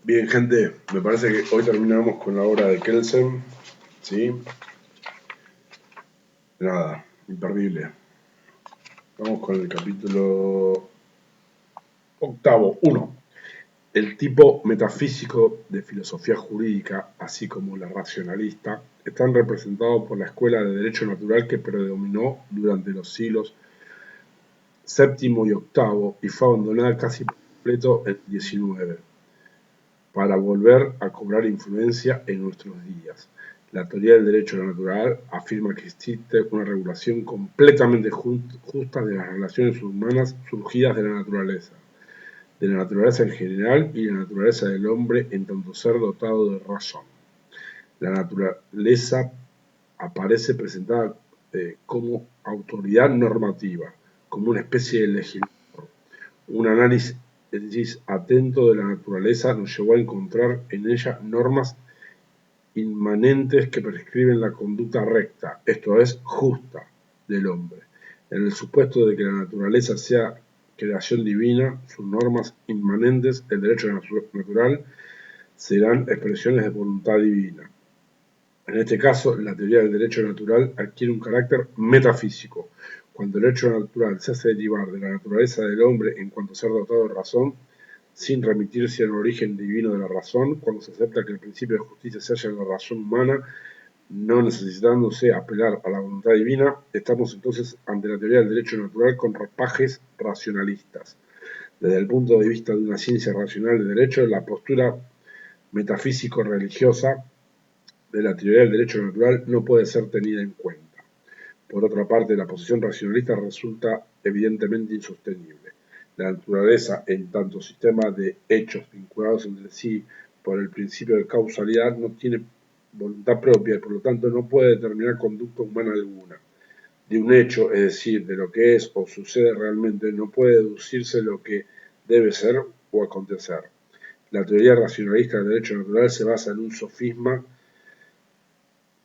Bien, gente, me parece que hoy terminamos con la obra de Kelsen, ¿sí? Nada, imperdible. Vamos con el capítulo octavo, uno. El tipo metafísico de filosofía jurídica, así como la racionalista, están representados por la escuela de derecho natural que predominó durante los siglos séptimo y octavo y fue abandonada casi por completo en el XIX, para volver a cobrar influencia en nuestros días. La teoría del derecho natural afirma que existe una regulación completamente justa de las relaciones humanas surgidas de la naturaleza en general y de la naturaleza del hombre en tanto ser dotado de razón. La naturaleza aparece presentada como autoridad normativa, como una especie de legislador. Un análisis atento de la naturaleza nos llevó a encontrar en ella normas inmanentes que prescriben la conducta recta, esto es, justa, del hombre. En el supuesto de que la naturaleza sea creación divina, sus normas inmanentes, el derecho natural, serán expresiones de voluntad divina. En este caso, la teoría del derecho natural adquiere un carácter metafísico. Cuando el derecho natural se hace derivar de la naturaleza del hombre en cuanto ser dotado de razón, sin remitirse al origen divino de la razón, cuando se acepta que el principio de justicia se halla en la razón humana, no necesitándose apelar a la voluntad divina, estamos entonces ante la teoría del derecho natural con ropajes racionalistas. Desde el punto de vista de una ciencia racional de derecho, la postura metafísico-religiosa de la teoría del derecho natural no puede ser tenida en cuenta. Por otra parte, la posición racionalista resulta evidentemente insostenible. La naturaleza, en tanto sistema de hechos vinculados entre sí por el principio de causalidad, no tiene voluntad propia y por lo tanto no puede determinar conducta humana alguna. De un hecho, es decir, de lo que es o sucede realmente, no puede deducirse lo que debe ser o acontecer. La teoría racionalista del derecho natural se basa en un sofisma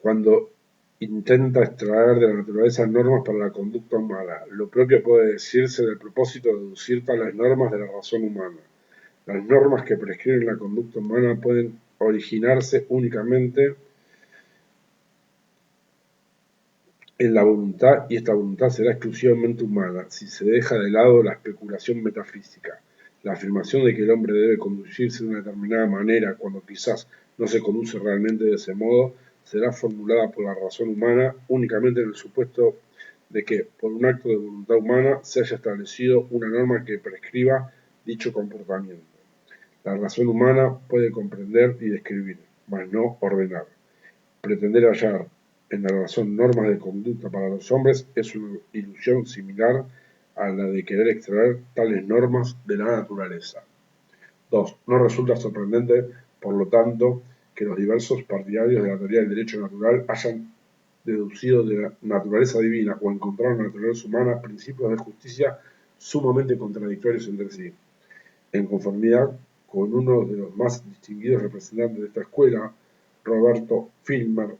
cuando intenta extraer de la naturaleza normas para la conducta humana. Lo propio puede decirse del propósito de deducir tales normas de la razón humana. Las normas que prescriben la conducta humana pueden originarse únicamente en la voluntad y esta voluntad será exclusivamente humana si se deja de lado la especulación metafísica. La afirmación de que el hombre debe conducirse de una determinada manera cuando quizás no se conduce realmente de ese modo será formulada por la razón humana únicamente en el supuesto de que, por un acto de voluntad humana, se haya establecido una norma que prescriba dicho comportamiento. La razón humana puede comprender y describir, mas no ordenar. Pretender hallar en la razón normas de conducta para los hombres es una ilusión similar a la de querer extraer tales normas de la naturaleza. 2. No resulta sorprendente, por lo tanto, que los diversos partidarios de la teoría del derecho natural hayan deducido de la naturaleza divina o encontrado en la naturaleza humana principios de justicia sumamente contradictorios entre sí. En conformidad con uno de los más distinguidos representantes de esta escuela, Roberto Filmer,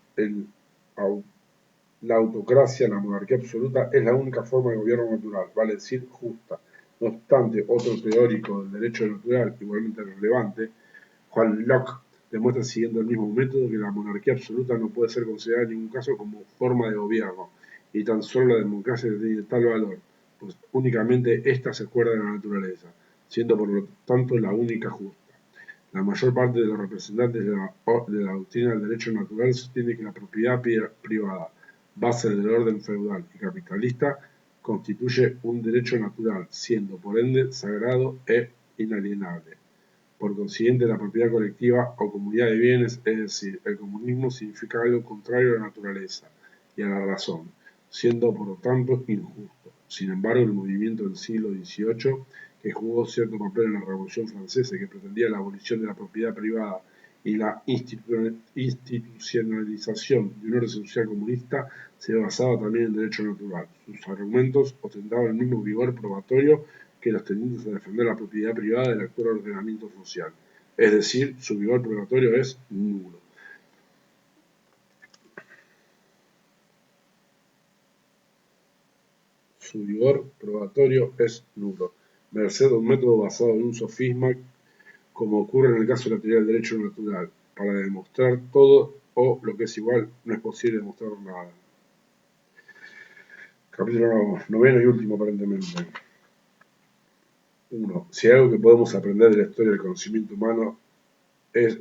la autocracia, la monarquía absoluta, es la única forma de gobierno natural, vale decir justa. No obstante, otro teórico del derecho natural, igualmente relevante, Juan Locke, demuestra siguiendo el mismo método que la monarquía absoluta no puede ser considerada en ningún caso como forma de gobierno, y tan solo la democracia tiene tal valor, pues únicamente ésta se acuerda de la naturaleza, siendo por lo tanto la única justa. La mayor parte de los representantes de la doctrina del derecho natural sostiene que la propiedad privada, base del orden feudal y capitalista, constituye un derecho natural, siendo por ende sagrado e inalienable. Por consiguiente, la propiedad colectiva o comunidad de bienes, es decir, el comunismo, significa algo contrario a la naturaleza y a la razón, siendo por lo tanto injusto. Sin embargo, el movimiento del siglo XVIII, que jugó cierto papel en la Revolución Francesa y que pretendía la abolición de la propiedad privada y la institucionalización de un orden social comunista, se basaba también en el derecho natural. Sus argumentos ostentaban el mismo vigor probatorio que los tendientes a defender la propiedad privada del actual ordenamiento social. Es decir, su vigor probatorio es nulo. Su vigor probatorio es nulo, merced a un método basado en un sofisma como ocurre en el caso de la teoría del derecho natural. Para demostrar todo o lo que es igual, no es posible demostrar nada. Capítulo noveno y último, aparentemente. 1. Si hay algo que podemos aprender de la historia del conocimiento humano es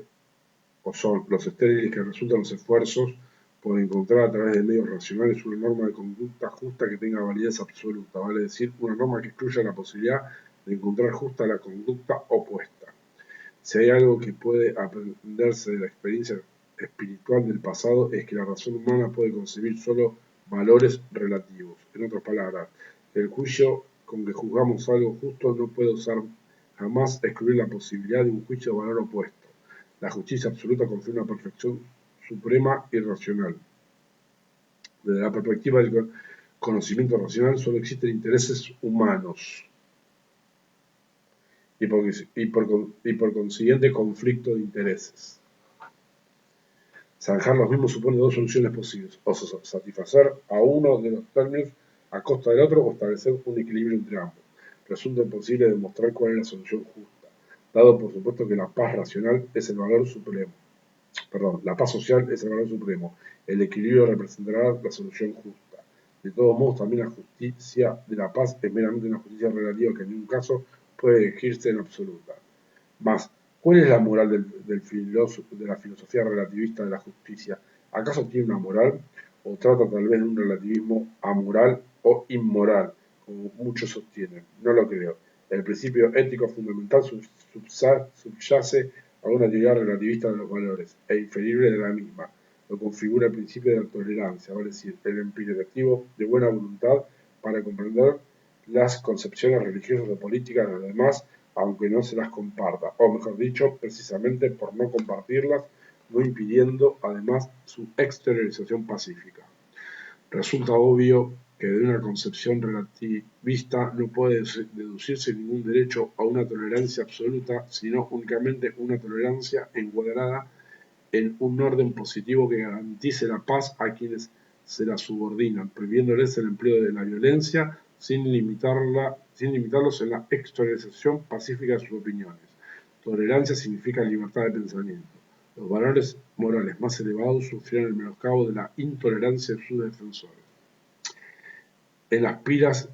o son los estériles que resultan los esfuerzos por encontrar a través de medios racionales una norma de conducta justa que tenga validez absoluta, vale decir, una norma que excluya la posibilidad de encontrar justa la conducta opuesta. Si hay algo que puede aprenderse de la experiencia espiritual del pasado es que la razón humana puede concebir solo valores relativos. En otras palabras, el juicio con que juzgamos algo justo no puede usar jamás excluir la posibilidad de un juicio de valor opuesto. La justicia absoluta confiere una perfección suprema y racional. Desde la perspectiva del conocimiento racional solo existen intereses humanos y por consiguiente conflicto de intereses. Zanjar los mismos supone dos soluciones posibles, o satisfacer a uno de los términos a costa del otro o establecer un equilibrio entre ambos. Resulta imposible demostrar cuál es la solución justa, dado por supuesto que la paz racional es el valor supremo. La paz social es el valor supremo. El equilibrio representará la solución justa. De todos modos, también la justicia de la paz es meramente una justicia relativa que en ningún caso puede elegirse en absoluta. Más, ¿cuál es la moral de la filosofía relativista de la justicia? ¿Acaso tiene una moral? ¿O trata tal vez de un relativismo amoral o inmoral, como muchos sostienen? No lo creo. El principio ético fundamental subyace a una teoría relativista de los valores e inferible de la misma. Lo configura el principio de la tolerancia, vale decir, el imperativo de buena voluntad para comprender las concepciones religiosas o políticas de los demás, aunque no se las comparta, o mejor dicho, precisamente por no compartirlas, no impidiendo además su exteriorización pacífica. Resulta obvio que de una concepción relativista no puede deducirse ningún derecho a una tolerancia absoluta, sino únicamente una tolerancia encuadrada en un orden positivo que garantice la paz a quienes se la subordinan, prohibiéndoles el empleo de la violencia sin limitarlos en la exteriorización pacífica de sus opiniones. Tolerancia significa libertad de pensamiento. Los valores morales más elevados sufrieron el menoscabo de la intolerancia de sus defensores. En las piras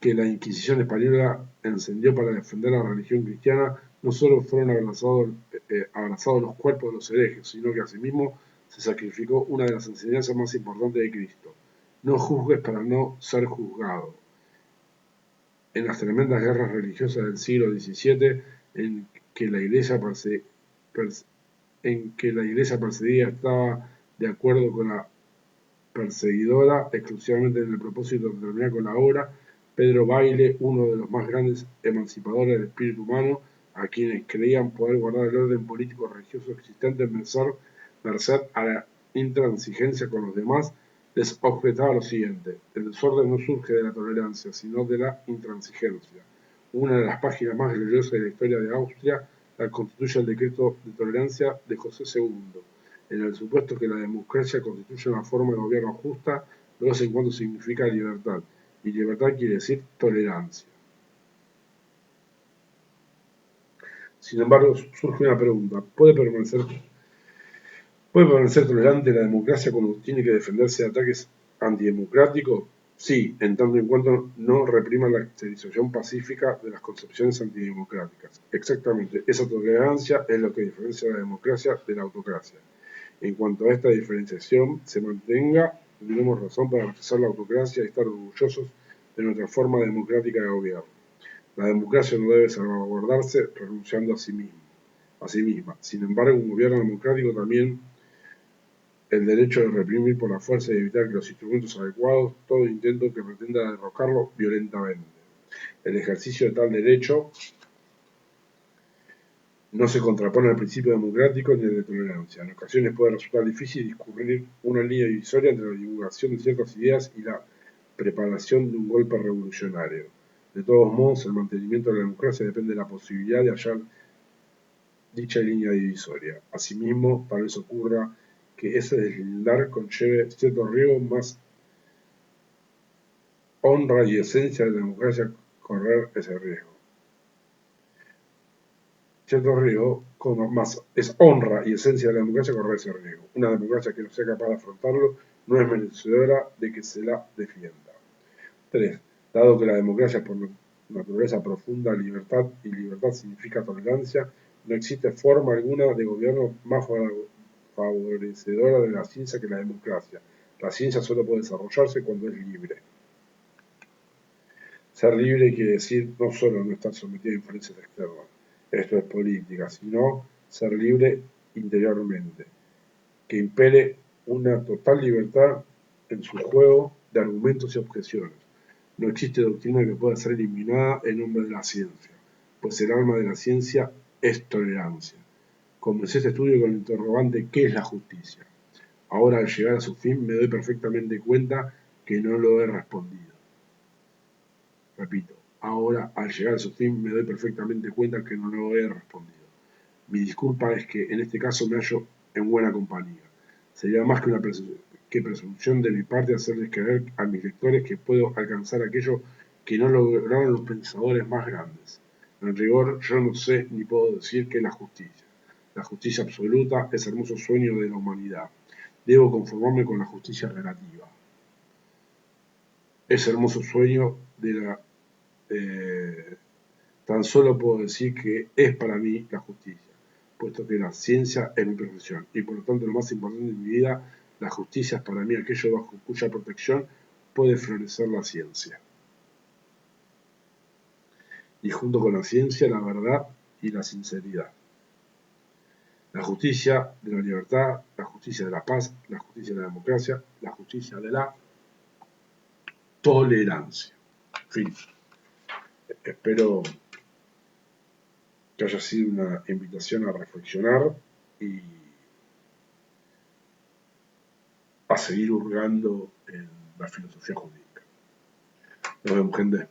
que la Inquisición española encendió para defender la religión cristiana, no solo fueron abrazados los cuerpos de los herejes, sino que asimismo se sacrificó una de las enseñanzas más importantes de Cristo: no juzgues para no ser juzgado. En las tremendas guerras religiosas del siglo XVII, en que la Iglesia perseguida estaba de acuerdo con la perseguidora exclusivamente en el propósito de terminar con la obra, Pedro Bayle, uno de los más grandes emancipadores del espíritu humano, a quienes creían poder guardar el orden político religioso existente merced a la intransigencia con los demás, les objetaba lo siguiente: el desorden no surge de la tolerancia, sino de la intransigencia. Una de las páginas más gloriosas de la historia de Austria la constituye el decreto de tolerancia de José II. En el supuesto que la democracia constituye una forma de gobierno justa, de vez en cuando significa libertad, y libertad quiere decir tolerancia. Sin embargo, surge una pregunta: ¿puede permanecer tolerante la democracia cuando tiene que defenderse de ataques antidemocráticos? Sí, en tanto en cuanto no reprima la exteriorización pacífica de las concepciones antidemocráticas. Exactamente, esa tolerancia es lo que diferencia la democracia de la autocracia. En cuanto a esta diferenciación se mantenga, tendremos razón para rechazar la autocracia y estar orgullosos de nuestra forma democrática de gobierno. La democracia no debe salvaguardarse renunciando a sí misma. Sin embargo, un gobierno democrático también el derecho de reprimir por la fuerza y evitar que los instrumentos adecuados todo intento que pretenda derrocarlo violentamente. El ejercicio de tal derecho no se contrapone al principio democrático ni al de tolerancia. En ocasiones puede resultar difícil discurrir una línea divisoria entre la divulgación de ciertas ideas y la preparación de un golpe revolucionario. De todos modos, el mantenimiento de la democracia depende de la posibilidad de hallar dicha línea divisoria. Asimismo, tal vez ocurra que ese deslindar conlleve cierto riesgo, más honra y esencia de la democracia correr ese riesgo. cierto riesgo, como más es honra y esencia de la democracia correr ese riesgo. Una democracia que no sea capaz de afrontarlo no es merecedora de que se la defienda. 3. Dado que la democracia es por naturaleza profunda libertad y libertad significa tolerancia, no existe forma alguna de gobierno más favorecedora de la ciencia que la democracia. La ciencia solo puede desarrollarse cuando es libre. Ser libre quiere decir no solo no estar sometido a influencias externas, esto es política, sino ser libre interiormente, que impere una total libertad en su juego de argumentos y objeciones. No existe doctrina que pueda ser eliminada en nombre de la ciencia, pues el alma de la ciencia es tolerancia. Comencé este estudio con el interrogante ¿qué es la justicia? Ahora al llegar a su fin me doy perfectamente cuenta que no lo he respondido. Repito, ahora al llegar a su fin me doy perfectamente cuenta que no lo he respondido. Mi disculpa es que en este caso me hallo en buena compañía. Sería más que una presunción de mi parte hacerles creer a mis lectores que puedo alcanzar aquello que no lograron los pensadores más grandes. En rigor, yo no sé ni puedo decir qué es la justicia. La justicia absoluta es el hermoso sueño de la humanidad. Debo conformarme con la justicia relativa. Ese hermoso sueño de la tan solo puedo decir que es para mí la justicia, puesto que la ciencia es mi profesión y por lo tanto lo más importante de mi vida, la justicia es para mí aquello bajo cuya protección puede florecer la ciencia. Y junto con la ciencia, la verdad y la sinceridad. La justicia de la libertad, la justicia de la paz, la justicia de la democracia, la justicia de la tolerancia. En fin, espero que haya sido una invitación a reflexionar y a seguir hurgando en la filosofía jurídica. Nos vemos, gente.